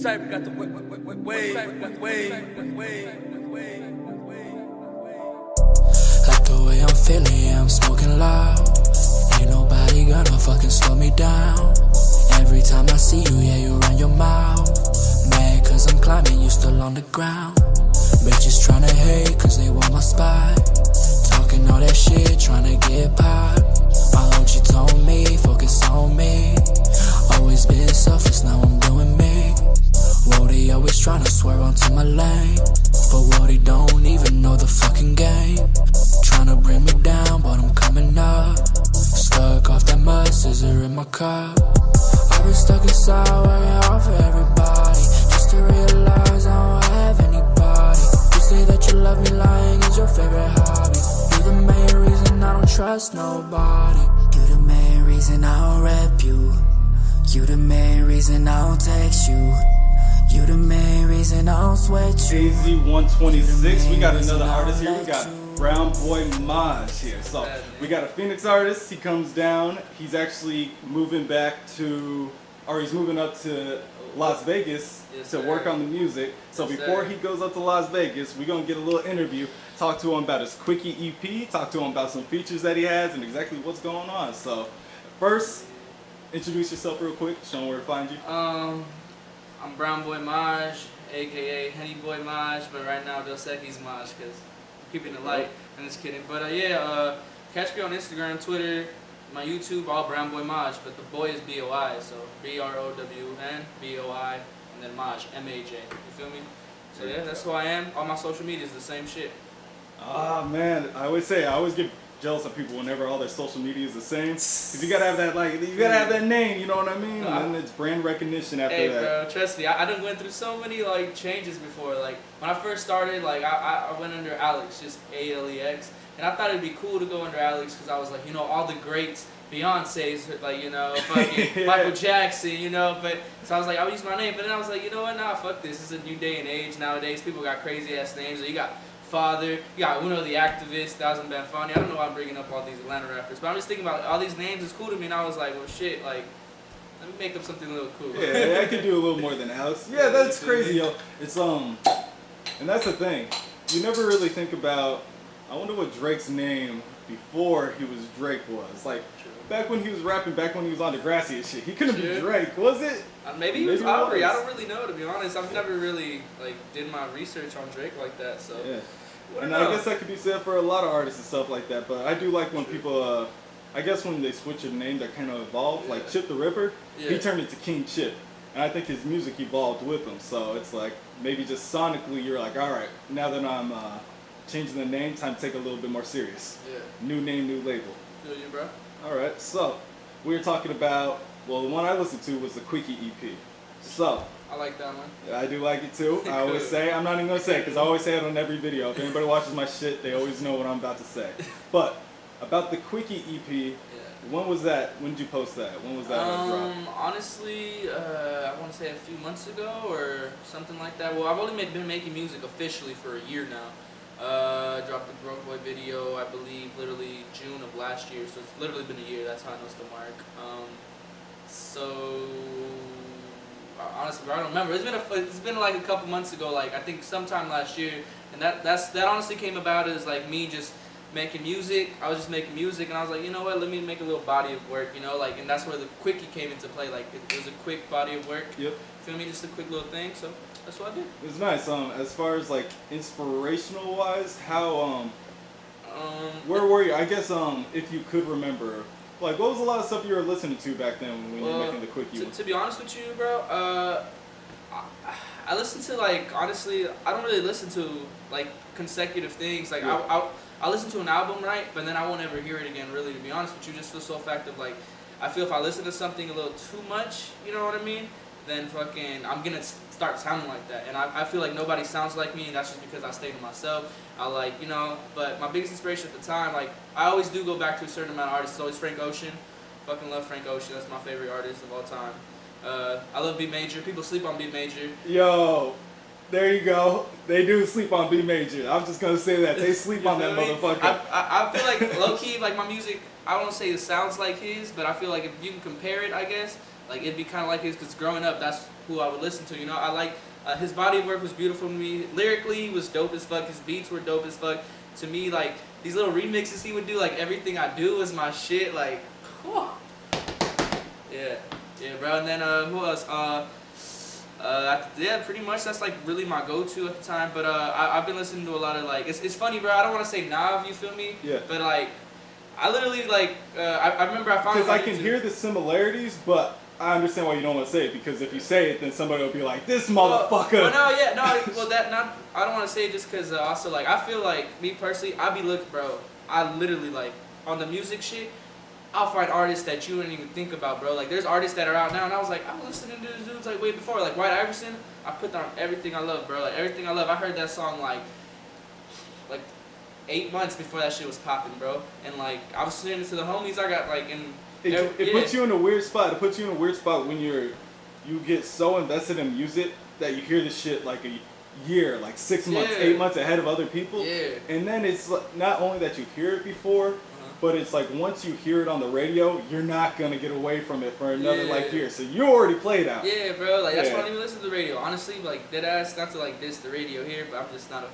Cypher got the way. Like the way I'm feeling, yeah, I'm smoking loud. Ain't nobody gonna fucking slow me down. Every time I see you, yeah, you run your mouth. Mad cause I'm climbing, you still on the ground. Bitches tryna hate cause they want my spot. Talking all that shit, tryna get pop. My OG told me, focus on me. Always been selfish, now I'm doing me. Wody always tryna swerve onto my lane, but Wody don't even know the fucking game. Tryna bring me down, but I'm coming up. Stuck off that mud, scissor in my cup. I've been stuck inside, working hard for everybody, just to realize I don't have anybody. You say that you love me, lying is your favorite hobby. You're the main reason I don't trust nobody. You're the main reason I don't rep you. You the main reason I don't text you. You the main reason I don't sweat you. AZ126, we got another artist here. We got Brownboi Maj here. So we got a Phoenix artist. He comes down. He's actually moving back to, or he's moving up to Las Vegas to work on the music. So before he goes up to Las Vegas, we're gonna get a little interview, talk to him about his Quickie EP, talk to him about some features that he has and exactly what's going on. So first, introduce yourself real quick, show them where to find you. I'm Brownboi Maj, aka Henny Boy Maj, but right now Dos Equis Maj, because I'm keeping it light. I'm just kidding. But catch me on Instagram, Twitter, my YouTube, all Brownboi Maj, but the boy is B-O-I, so B-R-O-W-N, B-O-I, and then Maj, M-A-J. You feel me? So yeah, that's who I am. All my social media is the same shit. Ah man, I always get jealous of people whenever all their social media is the same. Cause you gotta have that, like, you gotta have that name, you know what I mean? And then it's brand recognition after that. Hey bro, trust me, I done went through so many like changes before. Like when I first started, like I went under Alex, just A-L-E-X, and I thought it'd be cool to go under Alex because I was like, you know, all the greats, Beyonce's, like, you know, fucking Michael Jackson, you know, but so I was like, I'll use my name, but then I was like, you know what, nah, fuck this. This is a new day and age nowadays. People got crazy ass names. So you got Father, you got Uno the Activist, Thousand Been Funny. I don't know why I'm bringing up all these Atlanta rappers, but I'm just thinking about all these names. It's cool to me, and I was like, well, shit, like, let me make up something a little cool. Yeah, I could do a little more than Alex. Yeah, that's crazy, yo. It's and that's the thing. You never really think about. I wonder what Drake's name before he was Drake was. Like back when he was rapping, back when he was on Degrassi and shit. He couldn't be Drake, was it? Maybe he was Aubrey. I don't really know, to be honest. I've never really like did my research on Drake like that, so. Yeah. And I guess that could be said for a lot of artists and stuff like that, but I do like when people, I guess when they switch a name that kind of evolve, like Chip the Ripper, he turned into King Chip, and I think his music evolved with him, so it's like, maybe just sonically you're like, alright, now that I'm changing the name, time to take it a little bit more serious. Yeah. New name, new label. Feel you, bro. Alright, so, we were talking about, well, the one I listened to was the Quickie EP. So, I like that one. Yeah, I do like it too. I always say, I'm not even going to say it because I always say it on every video. If anybody watches my shit, they always know what I'm about to say. But, about the Quickie EP, when was that? When did you post that? When was that drop? Honestly, I want to say a few months ago or something like that. Well, I've only been making music officially for a year now. Dropped the Broke Boy video, I believe, literally June of last year. So it's literally been a year. That's how I know it's the mark. Honestly, I don't remember. It's been like a couple months ago. Like I think sometime last year, and that honestly came about as like me just making music. I was just making music, and I was like, you know what? Let me make a little body of work. You know, like, and that's where the Quickie came into play. Like it was a quick body of work. Yep. Feel me? Just a quick little thing. So that's what I did. It's nice. As far as like inspirational wise, how where were you? I guess if you could remember. Like, what was a lot of stuff you were listening to back then when you were making the Quickie? To be honest with you, bro, I listen to, like, honestly, I don't really listen to, like, consecutive things. Like, I listen to an album, right, but then I won't ever hear it again, really, to be honest with you, just for the sole fact of, like, I feel if I listen to something a little too much, you know what I mean, then fucking, I'm gonna start sounding like that. And I feel like nobody sounds like me, and that's just because I stay to myself. I like, you know, but my biggest inspiration at the time, like, I always do go back to a certain amount of artists. It's always Frank Ocean. Fucking love Frank Ocean. That's my favorite artist of all time. I love B Major. People sleep on B Major. Yo, there you go. They do sleep on B Major. I'm just gonna say that. They sleep on that motherfucker. I feel like, low-key, like, my music, I won't say it sounds like his, but I feel like if you can compare it, I guess, like it'd be kind of like his, because growing up, that's who I would listen to. You know, I like his body of work was beautiful to me. Lyrically, he was dope as fuck. His beats were dope as fuck. To me, like these little remixes he would do, like Everything I Do was my shit. Like, whew. Yeah, bro. And then who else? Yeah, pretty much that's like really my go-to at the time. But I've been listening to a lot of like it's funny, bro. I don't want to say Nav, you feel me? Yeah. But like I literally like I remember I found because I can hear the similarities, but I understand why you don't want to say it, because if you say it, then somebody will be like, "This motherfucker." Well, no, yeah, no. Well, I don't want to say it just because also like I feel like me personally, I be looking, bro. I literally like on the music shit. I'll find artists that you wouldn't even think about, bro. Like, there's artists that are out now, and I was like, I'm listening to these dudes like way before. Like White Iverson, I put down Everything I Love, bro. Like Everything I Love, I heard that song like 8 months before that shit was popping, bro. And like I was listening to the homies I got like in. It puts you in a weird spot. It puts you in a weird spot when you get so invested in music that you hear this shit like a year, like 6 months, 8 months ahead of other people. Yeah. And then it's not only that you hear it before, but it's like once you hear it on the radio, you're not gonna get away from it for another like year. So you already played out. Yeah, bro. Like that's why I don't even listen to the radio. Honestly, like dead ass. Not to like diss the radio here, but I'm just not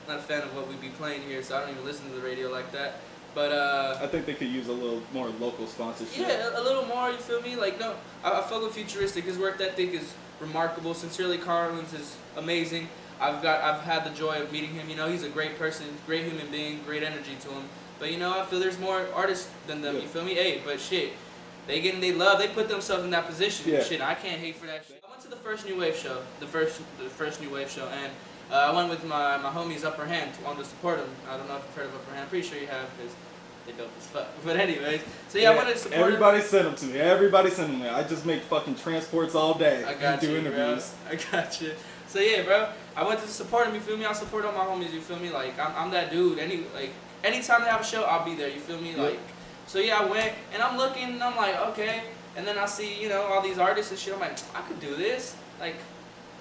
a fan of what we be playing here, so I don't even listen to the radio like that. But I think they could use a little more local sponsorship. Yeah, a little more. You feel me? Like no, I fuck with Futuristic. His work ethic is remarkable. Sincerely Carlin's is amazing. I've had the joy of meeting him. You know, he's a great person, great human being, great energy to him. But you know, I feel there's more artists than them. You feel me? Hey, but shit, they put themselves in that position. Yeah. Shit, I can't hate for that shit. I went to the first New Wave show, the first New Wave show, and I went with my homies Upper Hand. Wanted to support them. I don't know if you've heard of Upper Hand. I'm pretty sure you have, because they dope as fuck. But anyways, so yeah, I wanted to support everybody send them to me. Everybody send them there. I just make fucking transports all day. I got do you, interviews. bro. I got you. So yeah, bro, I went to support them. You feel me? I support all my homies. You feel me? Like I'm that dude. Anytime they have a show, I'll be there. You feel me? Like, so yeah, I went and I'm looking and I'm like, okay. And then I see, you know, all these artists and shit. I'm like, I could do this. Like,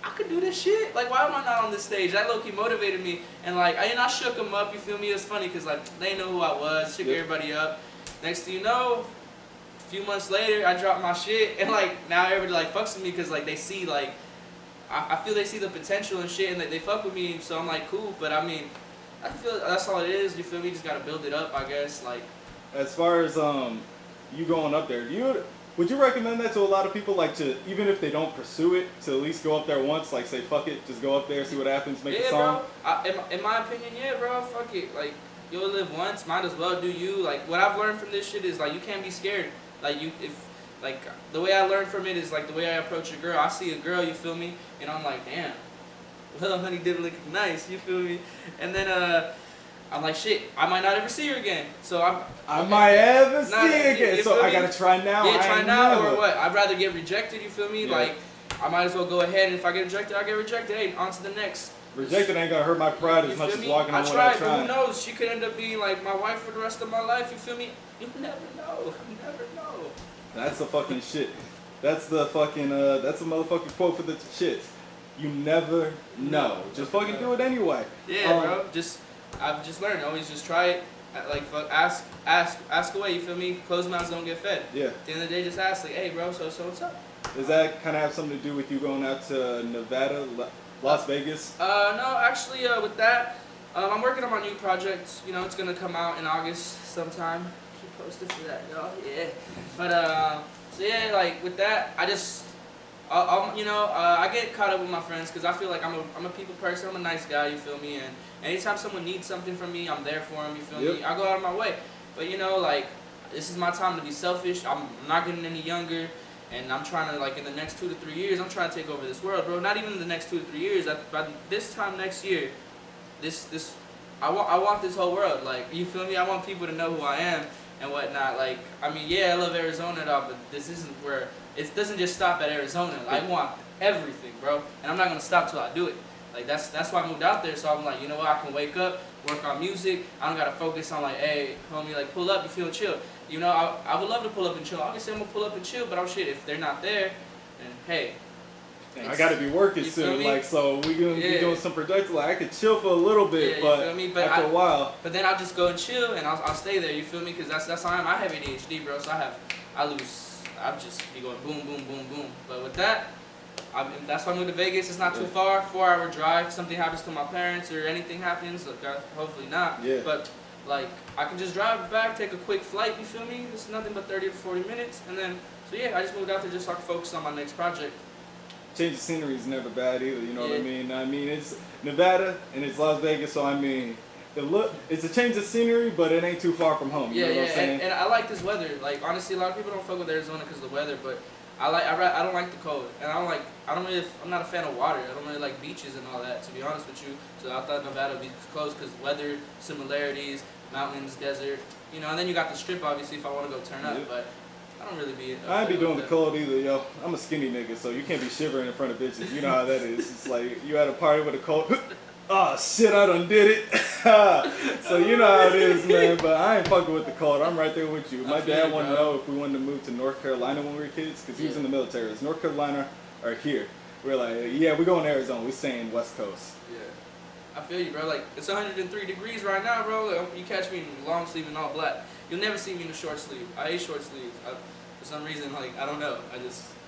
I could do this shit. Like, why am I not on this stage? That low-key motivated me. And like, I shook them up. You feel me? It's funny because like they know who I was. Shook everybody up. Next thing you know, a few months later, I dropped my shit and like now everybody like fucks with me because like they see like I feel they see the potential and shit and they fuck with me. So I'm like, cool. But I mean, I feel that's all it is. You feel me? Just gotta build it up, I guess. Like, as far as you going up there, would you recommend that to a lot of people? Like, to even if they don't pursue it, to at least go up there once. Like, say, fuck it, just go up there, see what happens, make a song. Bro. In my opinion, yeah, bro. Fuck it. Like, you'll live once. Might as well do you. Like, what I've learned from this shit is like you can't be scared. Like the way I learned from it is like the way I approach a girl. I see a girl, you feel me, and I'm like, damn. Little honey did look nice, you feel me? And then I'm like, shit, I might not ever see her again. So I might ever see her again. So I gotta try now. Yeah, try now or what? I'd rather get rejected, you feel me? Yeah. Like, I might as well go ahead, and if I get rejected, I get rejected. Hey, on to the next. Rejected ain't gonna hurt my pride as much as walking on I what tried, I but tried. who knows? She could end up being like my wife for the rest of my life, you feel me? You never know. You never know. That's the fucking shit. That's the fucking, that's a motherfucking quote for the shit. You never know. Just fucking do it anyway. Yeah, bro. I've just learned. Always just try it. Like, fuck, ask away. You feel me? Closed mouths don't get fed. Yeah. At the end of the day, just ask. Like, hey, bro. So what's up? Does that kind of have something to do with you going out to Nevada, Las Vegas? No, actually, with that, I'm working on my new project. You know, it's gonna come out in August sometime. Keep posted for that, y'all. Yeah. But so yeah, like with that, I just. I get caught up with my friends because I feel like I'm a people person. I'm a nice guy, you feel me? And anytime someone needs something from me, I'm there for them, you feel me? I go out of my way. But, you know, like, this is my time to be selfish. I'm not getting any younger, and I'm trying to, like, in the next 2 to 3 years, I'm trying to take over this world, bro. Not even in the next 2 to 3 years. By this time next year, I want this whole world. Like, you feel me? I want people to know who I am and whatnot. Like, I mean, yeah, I love Arizona, dog, but this isn't where... It doesn't just stop at Arizona. I want everything, bro, and I'm not gonna stop till I do it. Like that's why I moved out there. So I'm like, you know what? I can wake up, work on music. I don't gotta focus on like, hey, homie, like pull up, you feel chill. You know, I would love to pull up and chill. Obviously, I'm gonna pull up and chill, but I'm shit. If they're not there, then hey. I gotta be working soon, like so we gonna be doing some productive. Like I could chill for a little bit, but after a while. But then I'll just go and chill, and I'll stay there. You feel me? Because that's how I am. I have ADHD, bro. So I I'd just be going boom, boom, boom, boom. But with that, that's why I moved to Vegas. It's not too far, 4-hour drive. If something happens to my parents or anything happens, hopefully not. Yeah. But like, I can just drive back, take a quick flight. You feel me? It's nothing but 30 to 40 minutes, and then so yeah, I just moved out there just so I can focus on my next project. Change of scenery is never bad either. You know what I mean? I mean, it's Nevada and it's Las Vegas, so I mean, it's a change of scenery, but it ain't too far from home. You know what I'm saying? And I like this weather. Like honestly, a lot of people don't fuck with Arizona because of the weather, but I don't like the cold, and I'm not a fan of water. I don't really like beaches and all that, to be honest with you. So I thought Nevada would be close because weather similarities, mountains, desert, you know. And then you got the Strip, obviously, if I want to go turn up. But I don't really be. I ain't be doing the cold either, yo. I'm a skinny nigga, so you can't be shivering in front of bitches. You know how that is. It's like you at a party with a cold. Oh shit, I done did it. So you know how it is, man. But I ain't fucking with the cold. I'm right there with you. My dad wanted to know if we wanted to move to North Carolina when we were kids, because he was in the military. It's North Carolina or here. We're like, yeah, we're going to Arizona. We're staying West Coast. Yeah. I feel you, bro. Like, it's 103 degrees right now, bro. Like, you catch me in long sleeve and all black. You'll never see me in a short sleeve. I hate short sleeves. For some reason, like, I don't know.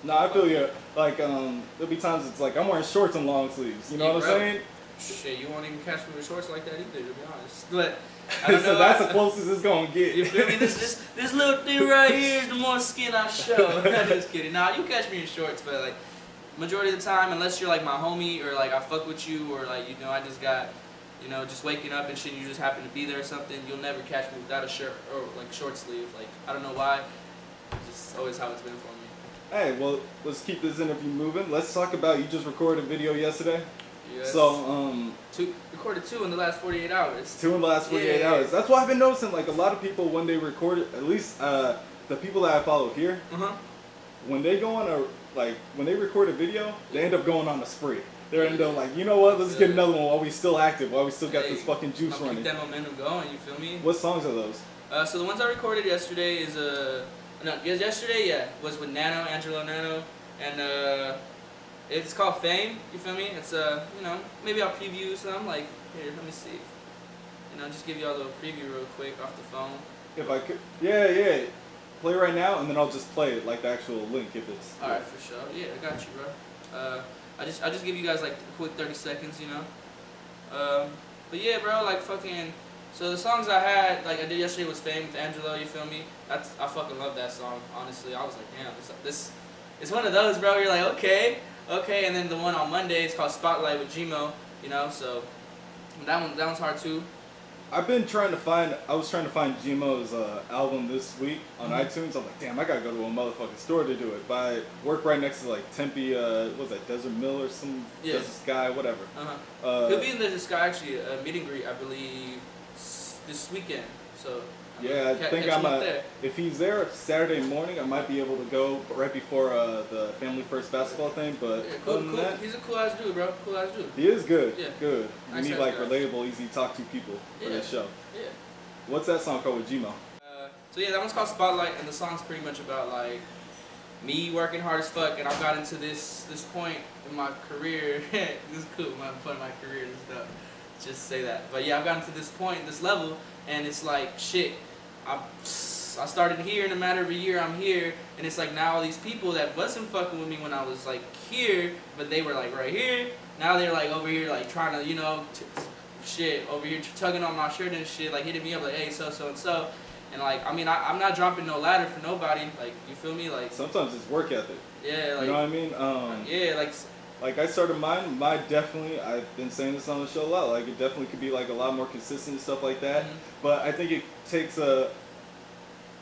No, I feel you. Like, there'll be times it's like I'm wearing shorts and long sleeves. You know what I'm saying? Shit, you won't even catch me with shorts like that either, to be honest. But I don't so know, that's the closest it's gonna get. You feel me? This little thing right here is the more skin I show. Just kidding. Nah, you catch me in shorts, but like majority of the time, unless you're like my homie or like I fuck with you or like I just got just waking up and shit, and you just happen to be there or something, you'll never catch me without a shirt or like short sleeve. Like I don't know why. It's just always how it's been for me. Hey, well, let's keep this interview moving. Let's talk about you just recorded a video yesterday. Yes. So, recorded 2 in the last 48 hours. 2 in the last 48 hours. That's why I've been noticing, like, a lot of people, when they record it, at least the people that I follow here, when they go on when they record a video, they end up going on a spree. They end up like, you know what, let's get another one while we still active, while we still got this fucking juice running. Keep that momentum going, you feel me? What songs are those? So the ones I recorded yesterday is, yesterday, was with Angelo Nano, and, it's called Fame, you feel me? It's, maybe I'll preview some, like, here, let me see. Just give you all a little preview real quick off the phone. If I could, yeah. Play right now, and then I'll just play it, like the actual link, if it's... Alright, for sure. Yeah, I got you, bro. I just give you guys, like, a quick 30 seconds, But yeah, bro, like, fucking... So the songs I had, like I did yesterday was Fame with Angelo, you feel me? I fucking love that song, honestly. I was like, damn, this it's one of those, bro, you're like, okay, and then the one on Monday is called Spotlight with Gmo, so that one's hard too. I was trying to find Gmo's album this week on iTunes. I'm like, damn, I gotta go to a motherfucking store to do it. But I work right next to like Tempe, what's that, Desert Mill or some Desert Sky, whatever. He'll be in Desert Sky actually, a meet and greet, I believe, this weekend. So yeah, I think if he's there Saturday morning, I might be able to go right before the Family First basketball thing. But yeah, cool. He's a cool ass dude, bro. Cool ass dude. He is good. Yeah. Good. Nice, you need like relatable, easy to talk to people for this show. Yeah. What's that song called with Gmo? So yeah, that one's called Spotlight, and the song's pretty much about like me working hard as fuck, and I've gotten to this point in my career. This is cool. My point in my career and stuff. Just say that. But yeah, I've gotten to this point, this level, and it's like shit. I started here in a matter of a year. I'm here, and it's like now all these people that wasn't fucking with me when I was like here, but they were like right here. Now they're like over here, like trying to, shit over here tugging on my shirt and shit, like hitting me up like, hey, so and so, and like I mean I'm not dropping no ladder for nobody. Like you feel me? Like sometimes it's work ethic. Yeah. Like, you know what I mean? Yeah. Like I started mine definitely, I've been saying this on the show a lot, like it definitely could be like a lot more consistent and stuff like that, but I think it takes a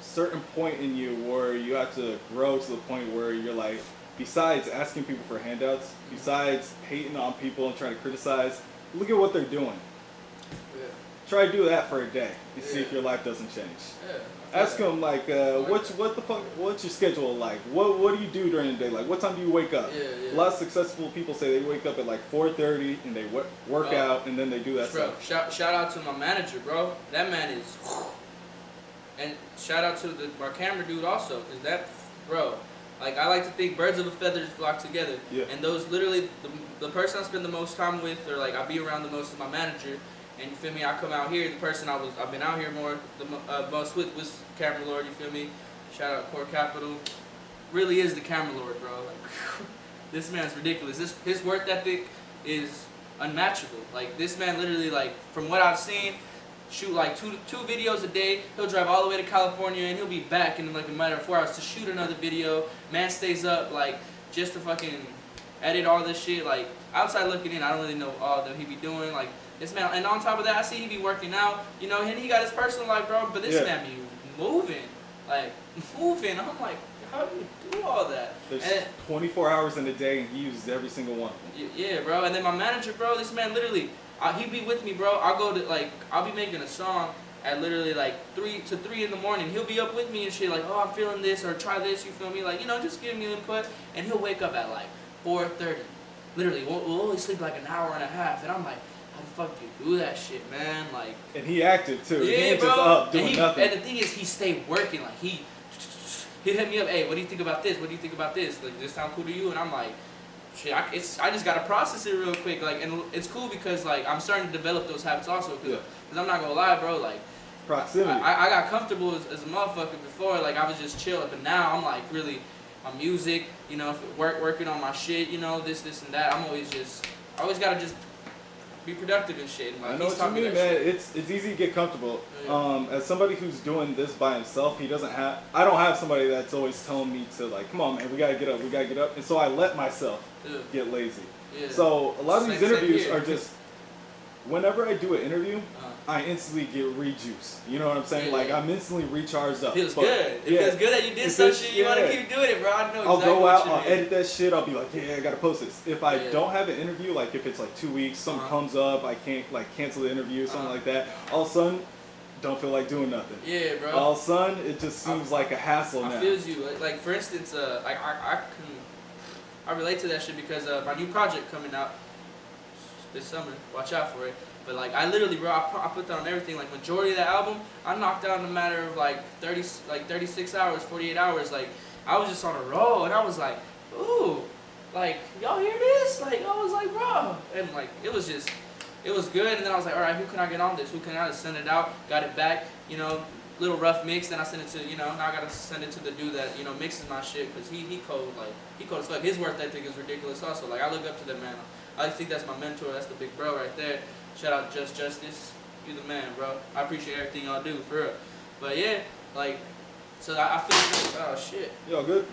certain point in you where you have to grow to the point where you're like, besides asking people for handouts, besides hating on people and trying to criticize, look at what they're doing. Yeah. Try to do that for a day and see if your life doesn't change. Yeah. Ask them like, what's your schedule like? What do you do during the day? Like, what time do you wake up? Yeah. A lot of successful people say they wake up at like 4:30 and they work out and then they do that stuff. Shout out to my manager, bro. That man is, and shout out to my camera dude also, cause that, bro. Like I like to think birds of a feather flock together. Yeah. And those literally the person I spend the most time with, or like I be around the most is my manager. And you feel me? I come out here. The person I've been out here most with was Cameron Lord. You feel me? Shout out Core Capital. really is the camera lord, bro. Like, this man's ridiculous. His work ethic is unmatchable. Like, this man literally, like, from what I've seen, shoot like two videos a day. He'll drive all the way to California and he'll be back in like a matter of 4 hours to shoot another video. Man stays up like just to fucking edit all this shit. Like, outside looking in, I don't really know all that he be doing. Like, this man, and on top of that, I see he be working out, you know, and he got his personal life, bro. But this man be moving, like moving. I'm like, how do you do all that? There's and 24 hours in a day, and he uses every single one. Yeah, bro. And then my manager, bro, this man literally, he be with me, bro. I'll be making a song at literally like 3 in the morning. He'll be up with me and shit, like, oh, I'm feeling this, or try this, you feel me? Like, you know, just giving me input. And he'll wake up at like 4:30. Literally, we'll only sleep like an hour and a half. And I'm like, how the fuck do you do that shit, man? Like, and he active too. Yeah, he ain't bro. just up doing nothing. And the thing is, he stayed working. Like, he hit me up, hey, what do you think about this? What do you think about this? Like, does this sound cool to you? And I'm like, shit, I just gotta process it real quick. Like, and it's cool because like I'm starting to develop those habits also. Cause I'm not gonna lie, bro. Like, proximity. I got comfortable as a motherfucker before. Like, I was just chill, but now I'm like really, my music, you know, working on my shit, you know, this and that. I always gotta just be productive and shit. And, like, I know what you mean, man. It's easy to get comfortable. Yeah. As somebody who's doing this by himself, I don't have somebody that's always telling me to, like, come on, man, we gotta get up. And so I let myself get lazy. Yeah. So a lot of these interviews are just, whenever I do an interview, I instantly get rejuiced. You know what I'm saying? Like, I'm instantly recharged up. Feels good. It feels good that you did some shit. You want to keep doing it, bro. I know exactly. I'll go out, I'll edit that shit. I'll be like, yeah, I gotta post this. If I don't have an interview, like if it's like 2 weeks, something comes up, I can't like cancel the interview, something like that. All of a sudden, don't feel like doing nothing. Yeah, bro. All of a sudden, it just seems like a hassle now. I feels you. Like for instance, I relate to that shit because my new project coming out this summer. Watch out for it. But like I literally, bro, I put that on everything. Like majority of the album, I knocked out in a matter of like 36 hours, 48 hours. Like I was just on a roll, and I was like, ooh, like y'all hear this? Like I was like, bro, and like it was good. And then I was like, all right, who can I get on this? Who can I just send it out? Got it back, you know, little rough mix. Then I sent it to, you know, now I gotta send it to the dude that, you know, mixes my shit because he cold as fuck. His work ethic is ridiculous also. Like I look up to that man. I think that's my mentor. That's the big bro right there. Shout out Just Justice. You the man, bro. I appreciate everything y'all do, for real. But yeah, like, so I feel like, oh shit. Y'all good?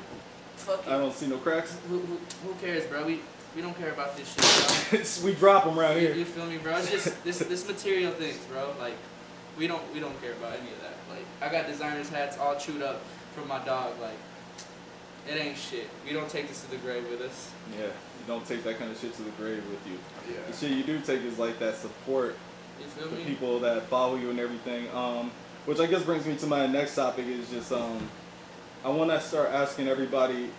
Fuck it. I don't see no cracks. Who cares, bro? We don't care about this shit, bro. We drop them around here. You feel me, bro? It's just this material things, bro. Like, we don't care about any of that. Like, I got designers hats all chewed up from my dog. Like, it ain't shit. We don't take this to the grave with us. Yeah, you don't take that kind of shit to the grave with you. Yeah. The shit you do take is like that support. You feel the me? People that follow you and everything. Which I guess brings me to my next topic is just I want to start asking everybody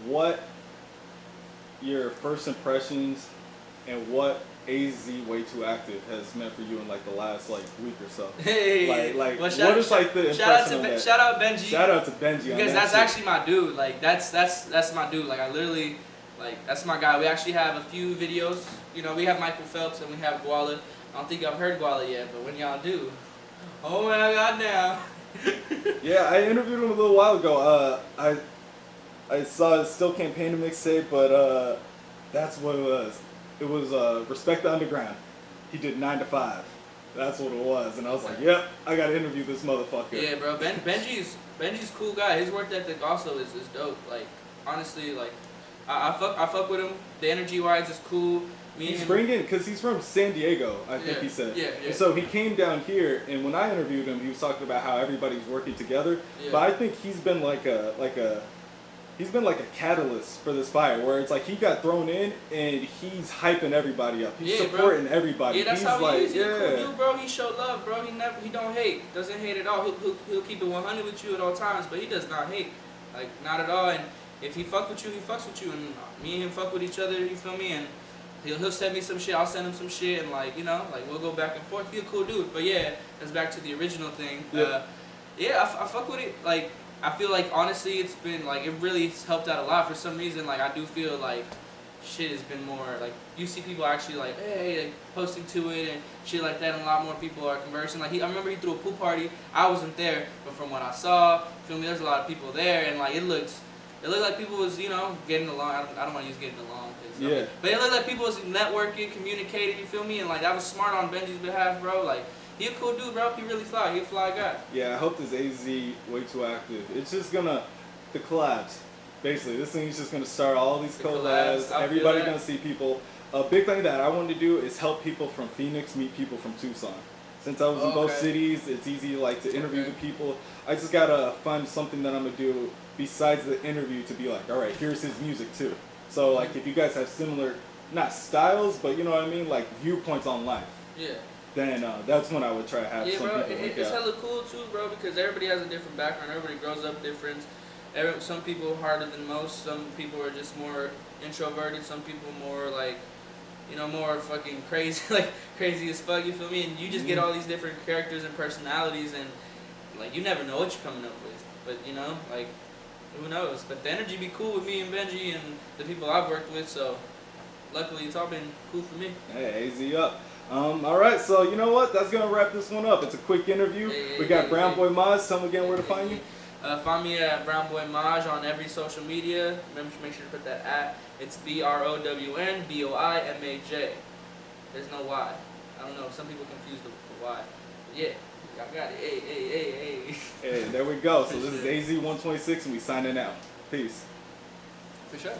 what your first impressions and what AzWayTooActive has meant for you in like the last like week or so. Hey, like well, what is like the impression of that? Shout out Benji. Shout out to Benji. Because that's actually my dude. Like that's my dude. Like I literally, like that's my guy. We actually have a few videos. You know, we have Michael Phelps and we have Guala. I don't think I've heard Guala yet, but when y'all do, oh my god, now. Yeah, I interviewed him a little while ago. I saw his Still Campaign mixtape, but that's what it was. It was Respect the Underground. He did 9 to 5. That's what it was, and I was like, yep, I gotta interview this motherfucker. Yeah, bro. Benji's a cool guy. His work ethic also is dope. Like honestly, like I fuck with him. The energy wise is cool. He's bringing, because he's from San Diego, I think he said. Yeah. And so he came down here, and when I interviewed him, he was talking about how everybody's working together. Yeah. But I think he's been like a catalyst for this fire, where it's like he got thrown in and he's hyping everybody up. He's supporting everybody. Yeah, that's he's how like, he is. He's a cool dude, bro. He show love, bro. He don't hate. Doesn't hate at all. He'll keep it 100 with you at all times, but he does not hate. Like not at all. And if he fuck with you, he fucks with you. And me and him fuck with each other. You feel me? And he'll send me some shit. I'll send him some shit, and like, you know, like we'll go back and forth. He's a cool dude. But yeah, that's back to the original thing. Yep. I fuck with it. Like I feel like honestly, it's been like it really helped out a lot. For some reason, like I do feel like shit has been more like you see people actually like hey like, posting to it and shit like that, and a lot more people are conversing. Like I remember he threw a pool party. I wasn't there, but from what I saw, feel me, there's a lot of people there, and like it looked it looked like people was, you know, getting along. I don't want to use getting along. Yeah. But it looked like people was networking, communicating, you feel me? And like, that was smart on Benji's behalf, bro. Like, he a cool dude, bro. He really fly. He a fly guy. Yeah, I hope this AzWayTooActive. It's just gonna, the collabs. Basically, this thing's just gonna start all these collabs. Everybody gonna see people. A big thing that I wanted to do is help people from Phoenix meet people from Tucson. Since I was in both cities, it's easy like to interview the people. I just gotta find something that I'm gonna do besides the interview to be like, all right, here's his music too. So like, if you guys have similar, not styles, but you know what I mean, like viewpoints on life. Yeah. Then that's when I would try to have some bro, people it's hella cool too, bro, because everybody has a different background. Everybody grows up different. Some people are harder than most. Some people are just more introverted. Some people more like, you know, more fucking crazy, like crazy as fuck. You feel me? And you just get all these different characters and personalities, and like you never know what you're coming up with. But you know, like, who knows? But the energy be cool with me and Benji and the people I've worked with. So luckily, it's all been cool for me. Hey, AZ up. All right, so you know what? That's gonna wrap this one up. It's a quick interview. We got Brownboi Maj. Tell them again where to find you. Find me at Brownboi Maj on every social media. Remember to make sure to put that at. It's BROWNBOIMAJ. There's no Y. I don't know. Some people confuse the Y. But yeah, I got it. Hey. Hey, there we go. So this is AZ126, and we signing out. Peace. For sure.